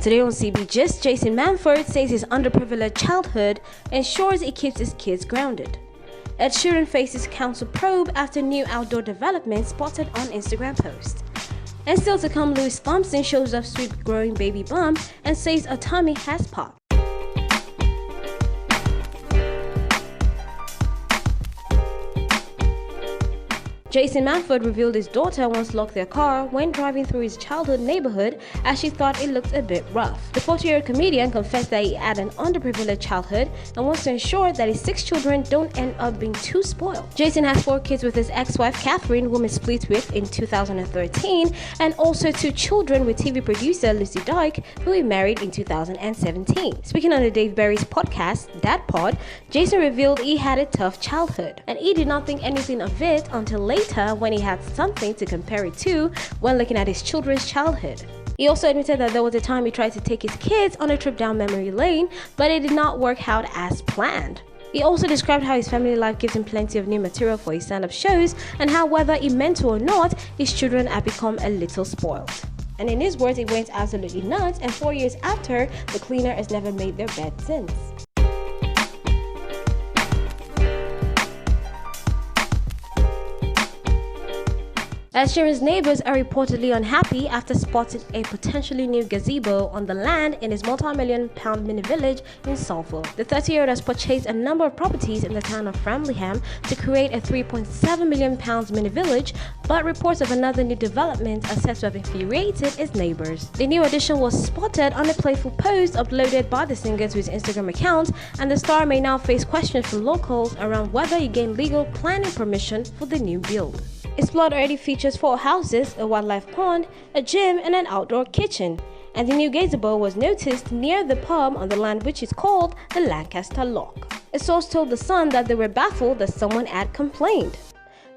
Today on CB Gist, Jason Manford says his underprivileged childhood ensures he keeps his kids grounded. Ed Sheeran faces council probe after new outdoor development spotted on Instagram post. And still to come, Louise Thompson shows off sweet growing baby bump and says a tummy has popped. Jason Manford revealed his daughter once locked their car when driving through his childhood neighborhood as she thought it looked a bit rough. The 40-year-old comedian confessed that he had an underprivileged childhood and wants to ensure that his 6 children don't end up being too spoiled. Jason has 4 kids with his ex-wife Catherine, whom he split with in 2013, and also 2 children with TV producer Lucy Dyke, who he married in 2017. Speaking on the Dave Berry's podcast, Dad Pod, Jason revealed he had a tough childhood, and he did not think anything of it until later when he had something to compare it to when looking at his children's childhood. He also admitted that there was a time he tried to take his kids on a trip down memory lane, but it did not work out as planned. He also described how his family life gives him plenty of new material for his stand-up shows and how whether he meant to or not, his children have become a little spoiled. And in his words, it went absolutely nuts, and 4 years after, the cleaner has never made their bed since. Ed Sheeran's neighbors are reportedly unhappy after spotting a potentially new gazebo on the land in his multi-million-pound mini village in Salford. The 30-year-old has purchased a number of properties in the town of Framlingham to create a £3.7 million mini village, but reports of another new development are said to have infuriated his neighbors. The new addition was spotted on a playful post uploaded by the singer to his Instagram account, and the star may now face questions from locals around whether he gained legal planning permission for the new build. His plot already features 4 houses, a wildlife pond, a gym, and an outdoor kitchen. And the new gazebo was noticed near the pub on the land which is called the Lancaster Lock. A source told The Sun that they were baffled that someone had complained.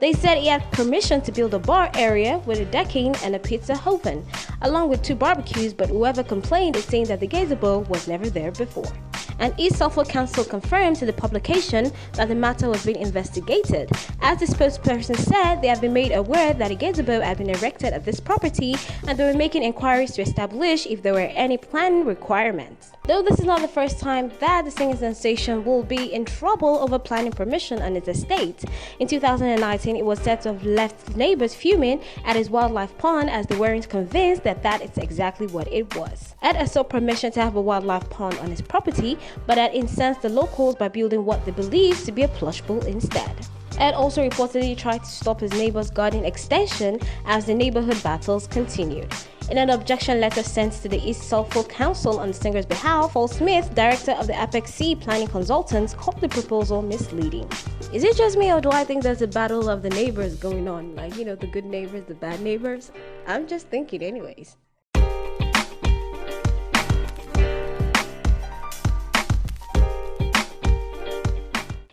They said he had permission to build a bar area with a decking and a pizza oven, along with 2 barbecues, but whoever complained is saying that the gazebo was never there before. And East Suffolk Council confirmed to the publication that the matter was being investigated. As the spokesperson said, they have been made aware that a gazebo had been erected at this property and they were making inquiries to establish if there were any planning requirements. Though this is not the first time that the singer sensation will be in trouble over planning permission on his estate. In 2019, it was said to have left neighbors fuming at his wildlife pond as they weren't convinced that that is exactly what it was. Ed has sought permission to have a wildlife pond on his property, but had incensed the locals by building what they believed to be a plush pool instead. Ed also reportedly tried to stop his neighbor's garden extension as the neighborhood battles continued. In an objection letter sent to the East Suffolk Council on the singer's behalf, Paul Smith, director of the Apex Sea Planning Consultants, called the proposal misleading. Is it just me, or do I think there's a battle of the neighbors going on? Like, you know, the good neighbors, the bad neighbors? I'm just thinking anyways.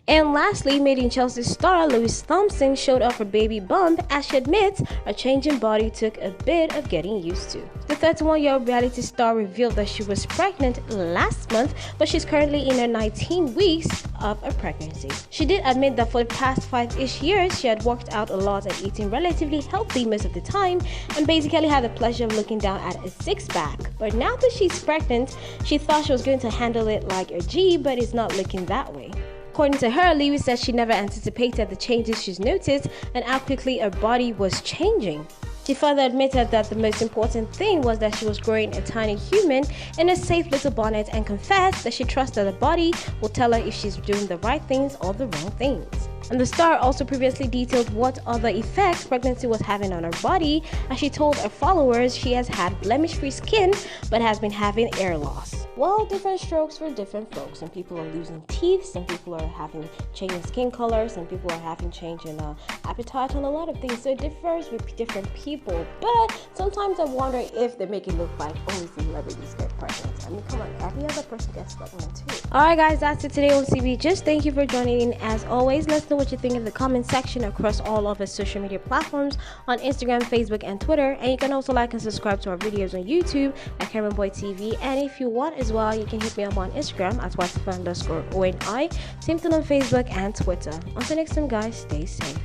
And lastly, Made in Chelsea star Louise Thompson showed off her baby bump as she admits her changing body took a bit of getting used to. The 31-year-old reality star revealed that she was pregnant last month, but she's currently in her 19 weeks of a pregnancy. She did admit that for the past 5-ish years, she had worked out a lot and eating relatively healthy most of the time, and basically had the pleasure of looking down at a 6-pack. But now that she's pregnant, she thought she was going to handle it like a G, but it's not looking that way. According to her, Louise said she never anticipated the changes she's noticed and how quickly her body was changing. She further admitted that the most important thing was that she was growing a tiny human in a safe little bonnet, and confessed that she trusts that her body will tell her if she's doing the right things or the wrong things. And the star also previously detailed what other effects pregnancy was having on her body, as she told her followers she has had blemish-free skin but has been having hair loss. Well, different strokes for different folks. Some people are losing teeth, some people are having change in skin color, some people are having change in appetite, on a lot of things. So it differs with different people. But sometimes I wonder if they make it look like only celebrities get pregnant. I mean, come on, every other person gets pregnant too. Alright guys, that's it today on CB Gist. Thank you for joining in as always. Let's know what you think in the comment section across all of our social media platforms on Instagram, Facebook, and Twitter. And you can also like and subscribe to our videos on YouTube at CameraBoy TV. And if you want as well, you can hit me up on Instagram at @wife_ONI. Same thing on Facebook and Twitter. Until next time guys, stay safe.